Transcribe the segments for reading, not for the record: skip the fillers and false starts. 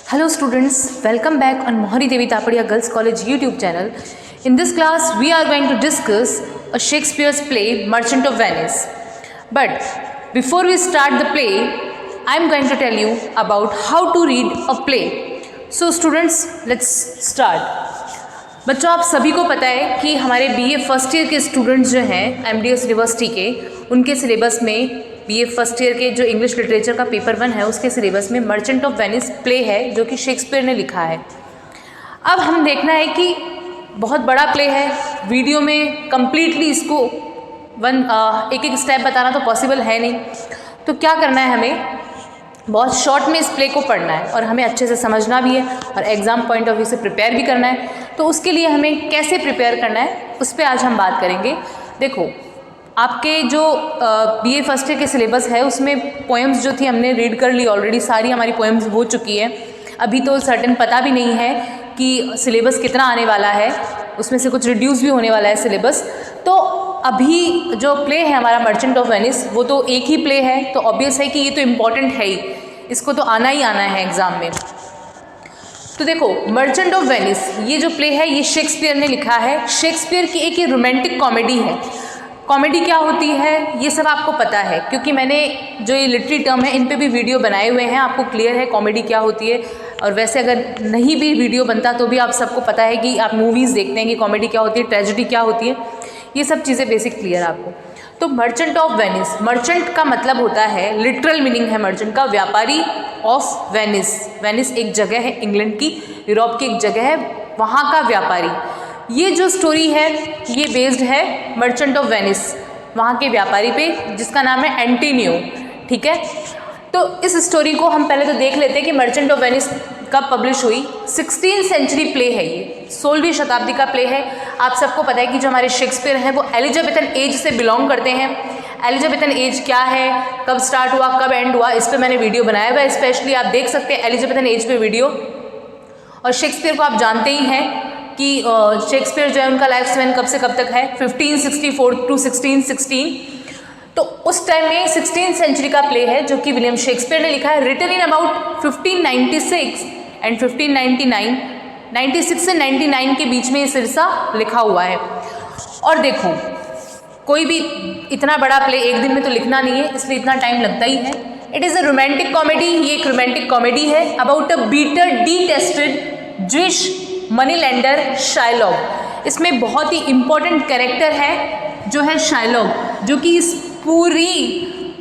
Hello students, welcome back on Mohari Devi Tapadia Girls College YouTube channel. In this class, we are going to discuss a Shakespeare's play, Merchant of Venice. But before we start the play, I am going to tell you about how to read a play. So students, let's start. बच्चों आप सभी को पता है कि हमारे BA first year के students जो हैं एमडीएस यूनिवर्सिटी के, उनके सिलेबस में बीए फर्स्ट ईयर के जो इंग्लिश लिटरेचर का पेपर 1 है उसके सिलेबस में मर्चेंट ऑफ वेनिस प्ले है जो कि शेक्सपियर ने लिखा है। अब हम देखना है कि बहुत बड़ा प्ले है, वीडियो में कम्प्लीटली इसको एक एक स्टेप बताना तो पॉसिबल है नहीं, तो क्या करना है, हमें बहुत शॉर्ट में इस प्ले को पढ़ना है और हमें अच्छे से समझना भी है और एग्ज़ाम पॉइंट ऑफ व्यू से प्रिपेयर भी करना है। तो उसके लिए हमें कैसे प्रिपेयर करना है उस पर आज हम बात करेंगे। देखो, आपके जो बीए फर्स्ट ईयर के सिलेबस है उसमें पोएम्स जो थी हमने रीड कर ली ऑलरेडी, सारी हमारी पोएम्स हो चुकी है। अभी तो सर्टेन पता भी नहीं है कि सिलेबस कितना आने वाला है, उसमें से कुछ रिड्यूस भी होने वाला है सिलेबस। तो अभी जो प्ले है हमारा मर्चेंट ऑफ वेनिस वो तो एक ही प्ले है, तो ऑब्वियस है कि ये तो इम्पॉर्टेंट है ही, इसको तो आना ही आना है एग्ज़ाम में। तो देखो, मर्चेंट ऑफ वेनिस ये जो प्ले है ये शेक्सपियर ने लिखा है। शेक्सपियर की एक ये रोमांटिक कॉमेडी है। कॉमेडी क्या होती है ये सब आपको पता है, क्योंकि मैंने जो ये लिटरेरी टर्म है इन पे भी वीडियो बनाए हुए हैं, आपको क्लियर है कॉमेडी क्या होती है। और वैसे अगर नहीं भी वीडियो बनता तो भी आप सबको पता है कि आप मूवीज़ देखते हैं कि कॉमेडी क्या होती है, ट्रेजेडी क्या होती है, ये सब चीज़ें बेसिक क्लियर आपको। तो मर्चेंट ऑफ वेनिस, मर्चेंट का मतलब होता है, लिटरल मीनिंग है मर्चेंट का, व्यापारी ऑफ वेनिस। वेनिस एक जगह है इंग्लैंड की, यूरोप की एक जगह है, वहाँ का व्यापारी। ये जो स्टोरी है ये बेस्ड है मर्चेंट ऑफ वेनिस, वहाँ के व्यापारी पे, जिसका नाम है एंटीनियो। ठीक है, तो इस स्टोरी को हम पहले तो देख लेते हैं कि मर्चेंट ऑफ वेनिस कब पब्लिश हुई। 16वीं सेंचुरी प्ले है ये, 16वीं शताब्दी का प्ले है। आप सबको पता है कि जो हमारे शेक्सपियर हैं वो एलिजाबेथन एज से बिलोंग करते हैं। एलिजाबेथन एज क्या है, कब स्टार्ट हुआ, कब एंड हुआ, इस पर मैंने वीडियो बनाया हुआ है, स्पेशली आप देख सकते हैं एलिजाबेथन एज पे वीडियो। और शेक्सपियर को आप जानते ही हैं कि शेक्सपियर जो है उनका लाइफ स्पैन कब से कब तक है, 1564 टू 1616। तो उस टाइम में 16वीं सेंचुरी का प्ले है जो कि विलियम शेक्सपियर ने लिखा है, रिटन इन अबाउट 1596 एंड 1599, 96 से 99 के बीच में ये सिरसा लिखा हुआ है। और देखो, कोई भी इतना बड़ा प्ले एक दिन में तो लिखना नहीं है, इसलिए इतना टाइम लगता ही है। It is a romantic comedy, ये एक रोमांटिक कॉमेडी है about a bitter detested Jewish money lender Shylock. इसमें बहुत ही इम्पोर्टेंट कैरेक्टर है जो है शाइलॉक, जो कि इस पूरी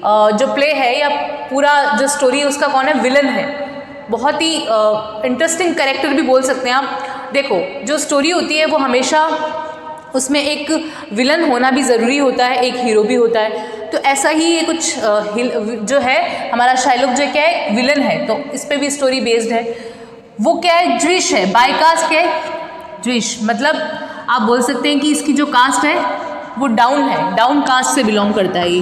जो प्ले है या पूरा जो स्टोरी है उसका कौन है, विलन है। बहुत ही इंटरेस्टिंग कैरेक्टर भी बोल सकते हैं आप। देखो, जो स्टोरी होती है वो हमेशा उसमें एक विलन होना भी ज़रूरी होता है, एक हीरो भी होता है। तो ऐसा ही ये कुछ जो है हमारा शाइलॉक जो क्या है, विलन है, तो इस पर भी स्टोरी बेस्ड है। वो क्या है, ज्विश है, बाय कास्ट है ज्विश, मतलब आप बोल सकते हैं कि इसकी जो कास्ट है वो डाउन है, डाउन कास्ट से बिलोंग करता है ये।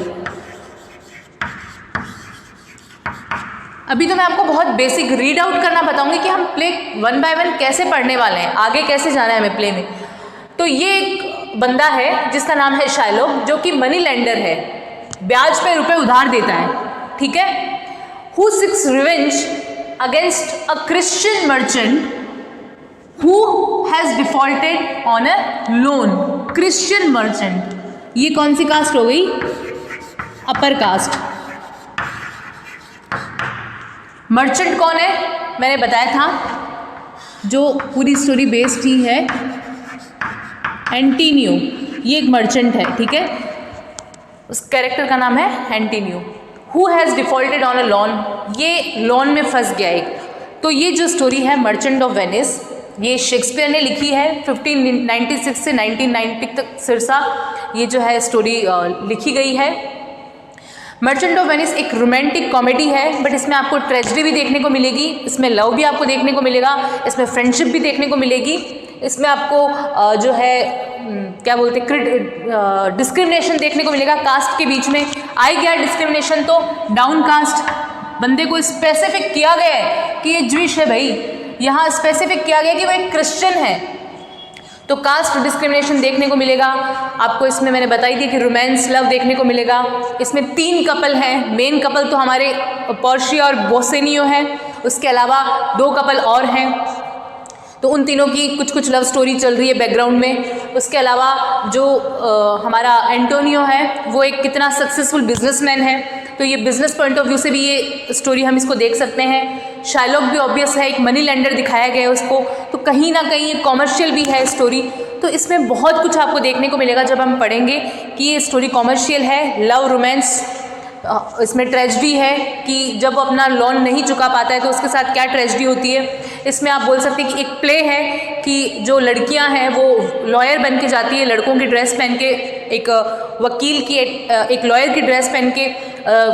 अभी तो मैं आपको बहुत बेसिक रीड आउट करना बताऊंगी कि हम प्ले 1 बाय 1 कैसे पढ़ने वाले हैं, आगे कैसे जाना है हमें प्ले में। तो ये एक बंदा है जिसका नाम है शाइलॉक, जो कि मनी लेंडर है, ब्याज पे रुपए उधार देता है। ठीक है, who seeks revenge against a Christian merchant who has defaulted on a loan। Christian merchant, ये कौन सी कास्ट हो गई, अपर कास्ट। मर्चेंट कौन है, मैंने बताया था, जो पूरी स्टोरी बेस्ड ही है, एंटीनियो, ये एक मर्चेंट है। ठीक है, उस कैरेक्टर का नाम है Antonio. Who has defaulted on a loan, ये लोन में फंस गया एक। तो ये जो स्टोरी है मर्चेंट ऑफ वेनिस, ये शेक्सपियर ने लिखी है 1596 से 1990 तक सिरसा ये जो है स्टोरी लिखी गई है। मर्चेंट ऑफ वेनिस एक रोमांटिक कॉमेडी है, बट इसमें आपको ट्रेजेडी भी देखने को मिलेगी, इसमें लव भी आपको देखने को मिलेगा, इसमें फ्रेंडशिप भी देखने को मिलेगी, इसमें आपको जो है क्या बोलते हैं, डिस्क्रिमिनेशन देखने को मिलेगा कास्ट के बीच में। आई गया डिस्क्रिमिनेशन, तो डाउन कास्ट बंदे को स्पेसिफिक किया गया है कि ये ज्विश है भाई, यहाँ स्पेसिफिक किया गया कि वो एक क्रिश्चियन है, तो कास्ट डिस्क्रिमिनेशन देखने को मिलेगा आपको। इसमें मैंने बताई थी कि रोमांस लव देखने को मिलेगा। इसमें 3 कपल हैं, मेन कपल तो हमारे पोर्शिया और बोसेनियो हैं, उसके अलावा 2 कपल और हैं, तो उन तीनों की कुछ कुछ लव स्टोरी चल रही है बैकग्राउंड में। उसके अलावा जो हमारा एंटोनियो है वो एक कितना सक्सेसफुल बिजनेसमैन है, तो ये बिजनेस पॉइंट ऑफ व्यू से भी ये स्टोरी हम इसको देख सकते हैं। शाइलॉक भी ऑब्वियस है, एक मनी लेंडर दिखाया गया है उसको, तो कहीं ना कहीं कॉमर्शियल भी है स्टोरी। तो इसमें बहुत कुछ आपको देखने को मिलेगा जब हम पढ़ेंगे कि ये स्टोरी कॉमर्शियल है, लव रोमांस, इसमें ट्रेजेडी है कि जब वो अपना लोन नहीं चुका पाता है तो उसके साथ क्या ट्रेजेडी होती है। इसमें आप बोल सकते हैं कि एक प्ले है कि जो लड़कियां हैं वो लॉयर बन के जाती है, लड़कों की ड्रेस पहन के, एक वकील की एक लॉयर की ड्रेस पहन के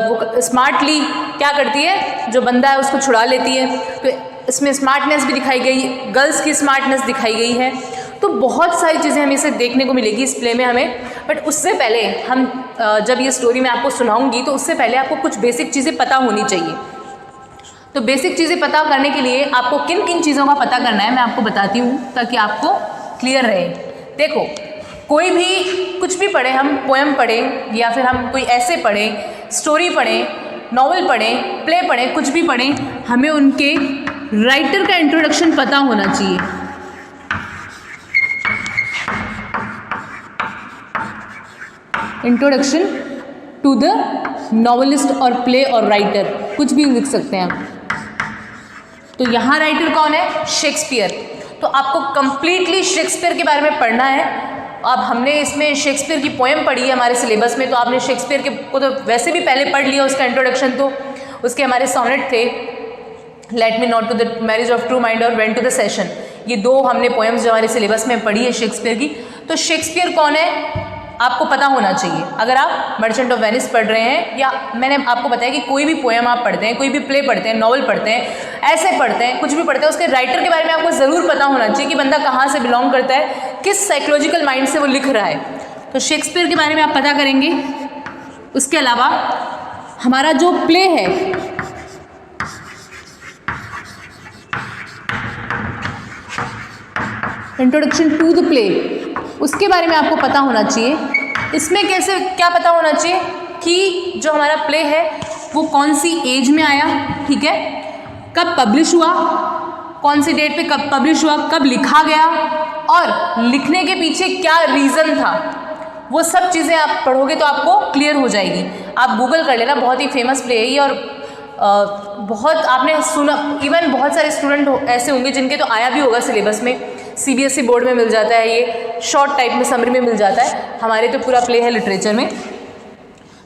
वो स्मार्टली क्या करती है, जो बंदा है उसको छुड़ा लेती है। तो इसमें स्मार्टनेस भी दिखाई गई, गर्ल्स की स्मार्टनेस दिखाई गई है। तो बहुत सारी चीज़ें हमें इसे देखने को मिलेगी इस प्ले में हमें। बट उससे पहले हम जब ये स्टोरी मैं आपको सुनाऊंगी तो उससे पहले आपको कुछ बेसिक चीज़ें पता होनी चाहिए। तो बेसिक चीज़ें पता करने के लिए आपको किन किन चीज़ों का पता करना है मैं आपको बताती हूँ ताकि आपको क्लियर रहे। देखो, कोई भी कुछ भी पढ़े, हम पोएम पढ़ें या फिर हम कोई ऐसे पढ़ें, स्टोरी पढ़ें, नॉवल पढ़ें, प्ले पढ़ें, कुछ भी पढ़ें, हमें उनके राइटर का इंट्रोडक्शन पता होना चाहिए। इंट्रोडक्शन टू द नॉवलिस्ट और प्ले और राइटर, कुछ भी लिख सकते हैं आप। तो यहाँ राइटर कौन है? शेक्सपियर। तो आपको कंप्लीटली शेक्सपियर के बारे में पढ़ना है। अब हमने इसमें शेक्सपियर की पोएम पढ़ी है हमारे सिलेबस में, तो आपने शेक्सपियर के को तो वैसे भी पहले पढ़ लिया उसका इंट्रोडक्शन। तो उसके हमारे सोनेट थे, let me not to the marriage of true mind और वेंट टू द सेशन, ये 2 हमने पोएम्स जो हमारे सिलेबस में पढ़ी है शेक्सपियर की। तो शेक्सपियर कौन है आपको पता होना चाहिए अगर आप मर्चेंट ऑफ वेनिस पढ़ रहे हैं, या मैंने आपको बताया कि कोई भी पोएम आप पढ़ते हैं, कोई भी प्ले पढ़ते हैं, नॉवल पढ़ते हैं, ऐसे पढ़ते हैं, कुछ भी पढ़ते हैं, उसके राइटर के बारे में आपको ज़रूर पता होना चाहिए कि बंदा कहाँ से बिलोंग करता है, किस साइकोलॉजिकल माइंड से वो लिख रहा है। तो शेक्सपियर के बारे में आप पता करेंगे। उसके अलावा हमारा जो प्ले है, इंट्रोडक्शन टू द प्ले, उसके बारे में आपको पता होना चाहिए। इसमें कैसे क्या पता होना चाहिए कि जो हमारा प्ले है वो कौन सी एज में आया, ठीक है, कब पब्लिश हुआ, कौन सी डेट पे कब पब्लिश हुआ, कब लिखा गया, और लिखने के पीछे क्या रीज़न था। वो सब चीज़ें आप पढ़ोगे तो आपको क्लियर हो जाएगी। आप गूगल कर लेना, बहुत ही फेमस प्ले है ये, और बहुत आपने सुना, इवन बहुत सारे स्टूडेंट ऐसे होंगे जिनके तो आया भी होगा सिलेबस में, सीबीएसई बोर्ड में मिल जाता है, ये शॉर्ट टाइप में समरी में मिल जाता है। हमारे तो पूरा प्ले है लिटरेचर में।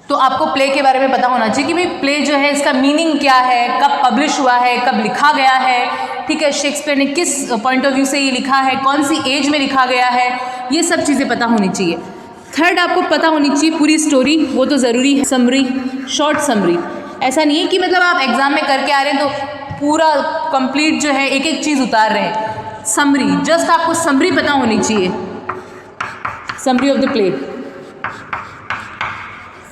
तो आपको प्ले के बारे में पता होना चाहिए कि भाई प्ले जो है इसका मीनिंग क्या है, कब पब्लिश हुआ है, कब लिखा गया है, ठीक है, शेक्सपियर ने किस पॉइंट ऑफ व्यू से ये लिखा है, कौन सी एज में लिखा गया है, ये सब चीज़ें पता होनी चाहिए। थर्ड, आपको पता होनी चाहिए पूरी स्टोरी, वो तो ज़रूरी है, समरी, शॉर्ट समरी। ऐसा नहीं है कि मतलब आप एग्ज़ाम में करके आ रहे हैं तो पूरा कंप्लीट जो है एक एक चीज़ उतार रहे हैं। समरी, जस्ट आपको समरी पता होनी चाहिए, समरी ऑफ द प्ले।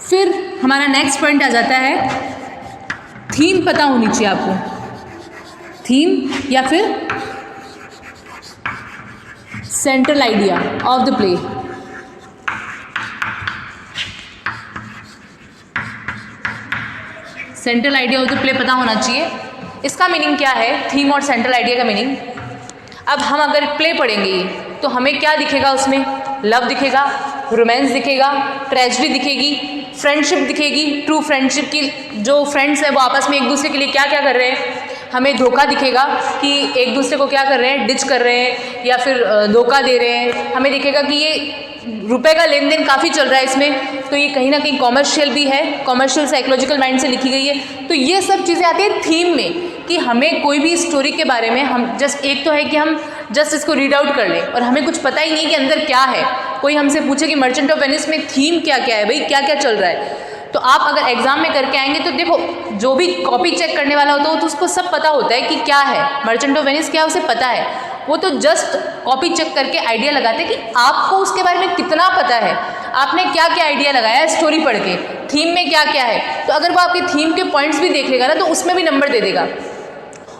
फिर हमारा नेक्स्ट पॉइंट आ जाता है, थीम पता होनी चाहिए आपको, थीम या फिर central idea of the play. Central idea of the play पता होना चाहिए। इसका मीनिंग क्या है, थीम और सेंट्रल आइडिया का मीनिंग। अब हम अगर प्ले पढ़ेंगे तो हमें क्या दिखेगा, उसमें लव दिखेगा, रोमांस दिखेगा, ट्रेजेडी दिखेगी, फ्रेंडशिप दिखेगी, ट्रू फ्रेंडशिप की जो फ्रेंड्स हैं वो आपस में एक दूसरे के लिए क्या क्या कर रहे हैं, हमें धोखा दिखेगा कि एक दूसरे को क्या कर रहे हैं, डिच कर रहे हैं या फिर धोखा दे रहे हैं। हमें दिखेगा कि ये रुपए का लेन देन काफ़ी चल रहा है इसमें, तो ये कहीं ना कहीं कॉमर्शियल भी है, कॉमर्शियल साइकोलॉजिकल माइंड से लिखी गई है। तो ये सब चीज़ें आती हैं थीम में, कि हमें कोई भी स्टोरी के बारे में हम जस्ट, एक तो है कि हम जस्ट इसको रीड आउट कर लें और हमें कुछ पता ही नहीं कि अंदर क्या है। कोई हमसे पूछे कि मर्चेंट ऑफ वेनिस में थीम क्या क्या है, भाई क्या क्या चल रहा है, तो आप अगर एग्जाम में करके आएंगे तो देखो जो भी कॉपी चेक करने वाला होता है तो उसको सब पता होता है कि क्या है मर्चेंट ऑफ वेनिस, क्या उसे पता है। वो तो जस्ट कॉपी चेक करके आइडिया लगाते हैं कि आपको उसके बारे में कितना पता है, आपने क्या क्या आइडिया लगाया है स्टोरी पढ़ के, थीम में क्या क्या है। तो अगर वो आपके थीम के पॉइंट्स भी देख लेगा ना तो उसमें भी नंबर दे देगा,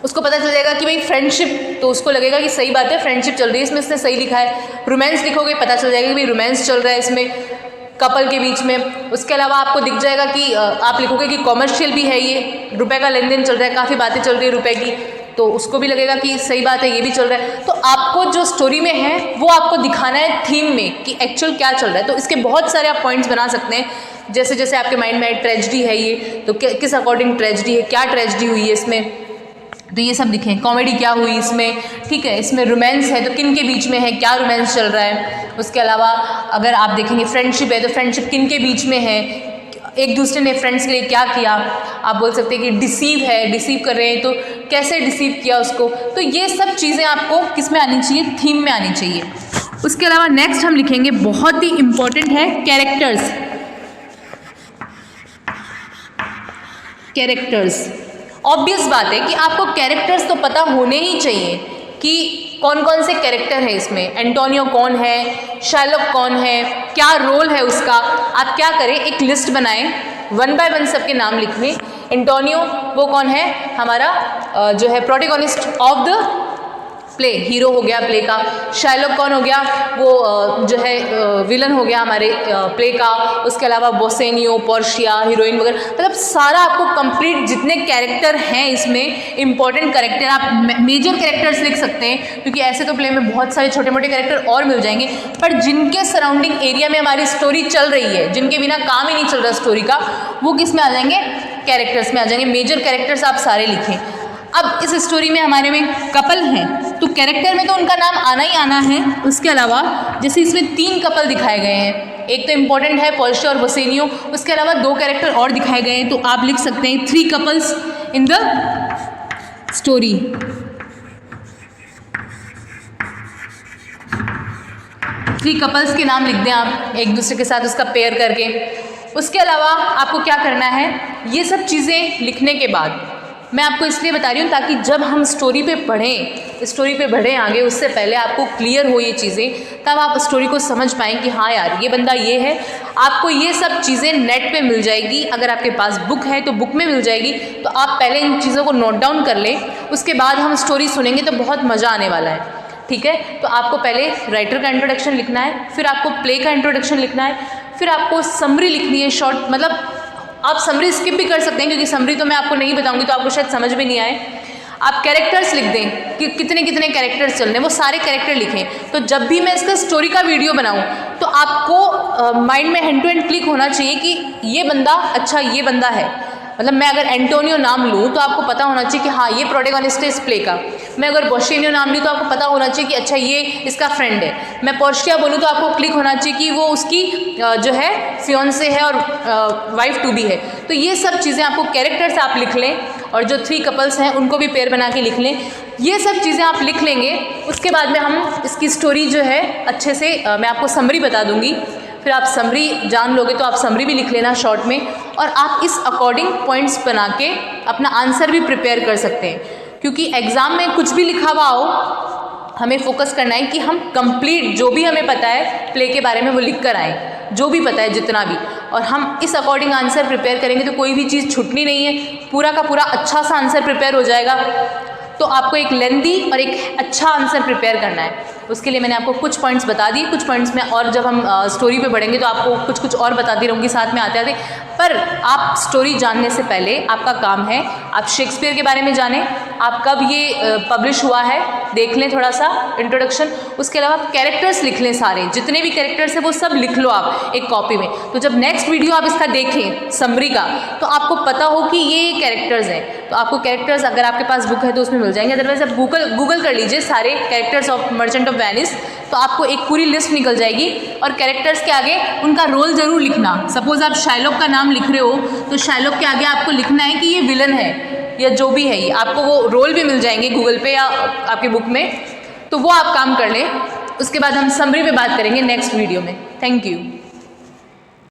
उसको पता चल जाएगा कि भाई फ्रेंडशिप, तो उसको लगेगा कि सही बात है फ्रेंडशिप चल रही है इसमें, इसने सही लिखा है। रोमांस लिखोगे पता चल जाएगा कि भाई रोमांस चल रहा है इसमें। कपल के बीच में। उसके अलावा आपको दिख जाएगा कि आप लिखोगे कि कॉमर्शियल भी है, ये रुपए का लेन देन चल रहा है, काफ़ी बातें चल रही है रुपए की, तो उसको भी लगेगा कि सही बात है, ये भी चल रहा है। तो आपको जो स्टोरी में है वो आपको दिखाना है थीम में कि एक्चुअल क्या चल रहा है। तो इसके बहुत सारे आप पॉइंट्स बना सकते हैं, जैसे जैसे आपके माइंड में ट्रेजेडी है ये, तो किस अकॉर्डिंग ट्रेजेडी है, क्या ट्रेजेडी हुई है इसमें, तो ये सब लिखें। कॉमेडी क्या हुई इसमें, ठीक है, इसमें रोमांस है तो किन के बीच में है, क्या रोमांस चल रहा है। उसके अलावा अगर आप देखेंगे फ्रेंडशिप है तो फ्रेंडशिप किन के बीच में है, एक दूसरे ने फ्रेंड्स के लिए क्या किया। आप बोल सकते हैं कि डिसीव है, डिसीव कर रहे हैं तो कैसे डिसीव किया उसको। तो ये सब चीज़ें आपको किस में आनी चाहिए, थीम में आनी चाहिए। उसके अलावा नेक्स्ट हम लिखेंगे, बहुत ही इंपॉर्टेंट है, कैरेक्टर्स। कैरेक्टर्स, ऑब्वियस बात है कि आपको कैरेक्टर्स तो पता होने ही चाहिए कि कौन कौन से कैरेक्टर है इसमें। एंटोनियो कौन है, शार्लक कौन है, क्या रोल है उसका। आप क्या करें, एक लिस्ट बनाएं, 1 बाय 1 सबके नाम लिखें। एंटोनियो वो कौन है, हमारा जो है protagonist of the play, hero हो गया प्ले का। शार्लक कौन हो गया, वो जो है विलन हो गया हमारे प्ले का। उसके अलावा बोसेनियो, पोर्शिया, हीरोइन वगैरह, मतलब सारा आपको कंप्लीट जितने कैरेक्टर हैं इसमें इंपॉर्टेंट कैरेक्टर, आप मेजर कैरेक्टर्स लिख सकते हैं, क्योंकि ऐसे तो प्ले में बहुत सारे छोटे मोटे कैरेक्टर और मिल जाएंगे, पर जिनके सराउंडिंग एरिया में हमारी स्टोरी चल रही है, जिनके बिना काम ही नहीं चल रहा स्टोरी का, वो किस में आ जाएंगे, कैरेक्टर्स में आ जाएंगे। मेजर कैरेक्टर्स आप सारे लिखें। अब इस स्टोरी में हमारे में कपल हैं तो कैरेक्टर में तो उनका नाम आना ही आना है। उसके अलावा जैसे इसमें 3 कपल दिखाए गए हैं, एक तो इम्पॉर्टेंट है पोर्शिया और बोसेनियो, उसके अलावा 2 कैरेक्टर और दिखाए गए हैं, तो आप लिख सकते हैं 3 couples in the story. Three couples के नाम लिख दें आप एक दूसरे के साथ उसका पेयर करके। उसके अलावा आपको क्या करना है, ये सब चीज़ें लिखने के बाद मैं आपको इसलिए बता रही हूँ ताकि जब हम स्टोरी पे बढ़ें आगे, उससे पहले आपको क्लियर हो ये चीज़ें, तब आप स्टोरी को समझ पाएँ कि हाँ यार ये बंदा ये है। आपको ये सब चीज़ें नेट पे मिल जाएगी, अगर आपके पास बुक है तो बुक में मिल जाएगी, तो आप पहले इन चीज़ों को नोट डाउन कर लें, उसके बाद हम स्टोरी सुनेंगे तो बहुत मज़ा आने वाला है। ठीक है, तो आपको पहले राइटर का इंट्रोडक्शन लिखना है, फिर आपको प्ले का इंट्रोडक्शन लिखना है, फिर आपको समरी लिखनी है शॉर्ट, मतलब आप समरी स्किप भी कर सकते हैं क्योंकि समरी तो मैं आपको नहीं बताऊंगी तो आपको शायद समझ में नहीं आए। आप कैरेक्टर्स लिख दें कि कितने कितने कैरेक्टर्स चल रहे हैं, वो सारे कैरेक्टर लिखें। तो जब भी मैं इसका स्टोरी का वीडियो बनाऊं तो आपको माइंड में हैंड टू हैंड क्लिक होना चाहिए कि ये बंदा, अच्छा ये बंदा है, मतलब मैं अगर एंटोनियो नाम लूँ तो आपको पता होना चाहिए कि हाँ ये प्रोटैगनिस्ट है इस प्ले का। मैं अगर बोसेनियो नाम लूँ तो आपको पता होना चाहिए कि अच्छा ये इसका फ्रेंड है। मैं पोर्शिया बोलूँ तो आपको क्लिक होना चाहिए कि वो उसकी जो है फियोंसे है और वाइफ टू बी है। तो ये सब चीज़ें आपको कैरेक्टर्स आप लिख लें, और जो 3 कपल्स हैं उनको भी पेयर बना के लिख लें। ये सब चीज़ें आप लिख लेंगे, उसके बाद में हम इसकी स्टोरी जो है अच्छे से मैं आपको समरी बता दूँगी, फिर आप समरी जान लोगे तो आप समरी भी लिख लेना शॉर्ट में, और आप इस अकॉर्डिंग पॉइंट्स बना के अपना आंसर भी प्रिपेयर कर सकते हैं। क्योंकि एग्ज़ाम में कुछ भी लिखा हुआ हो, हमें फोकस करना है कि हम कंप्लीट जो भी हमें पता है प्ले के बारे में वो लिख कर आएँ, जो भी पता है जितना भी, और हम इस अकॉर्डिंग आंसर प्रिपेयर करेंगे तो कोई भी चीज़ छूटनी नहीं है, पूरा का पूरा अच्छा सा आंसर प्रिपेयर हो जाएगा। तो आपको एक लेंदी और एक अच्छा आंसर प्रिपेयर करना है। उसके लिए मैंने आपको कुछ पॉइंट्स बता दिए, कुछ पॉइंट्स में और जब हम स्टोरी पे बढ़ेंगे तो आपको कुछ कुछ और बताती रहूँगी साथ में आते आते। पर आप स्टोरी जानने से पहले आपका काम है आप शेक्सपियर के बारे में जानें, आप कब ये पब्लिश हुआ है देख लें थोड़ा सा इंट्रोडक्शन। उसके अलावा कैरेक्टर्स लिख लें, सारे जितने भी कैरेक्टर्स हैं वो सब लिख लो आप एक कॉपी में। तो जब नेक्स्ट वीडियो आप इसका देखें समरी का, तो आपको पता हो कि ये कैरेक्टर्स हैं। तो आपको कैरेक्टर्स अगर आपके पास बुक है तो उसमें मिल जाएंगे, अदरवाइज आप गूगल कर लीजिए सारे characters of merchant of Venice, तो आपको एक पूरी लिस्ट निकल जाएगी। और कैरेक्टर्स के आगे उनका रोल ज़रूर लिखना। सपोज़ आप शार्लक का नाम लिख रहे हो तो शार्लक के आगे आपको लिखना है कि ये विलन है या जो भी है, ये आपको वो रोल भी मिल जाएंगे गूगल पे या आपके बुक में, तो वो आप काम कर लें। उसके बाद हम समरी पे बात करेंगे नेक्स्ट वीडियो में। Thank you.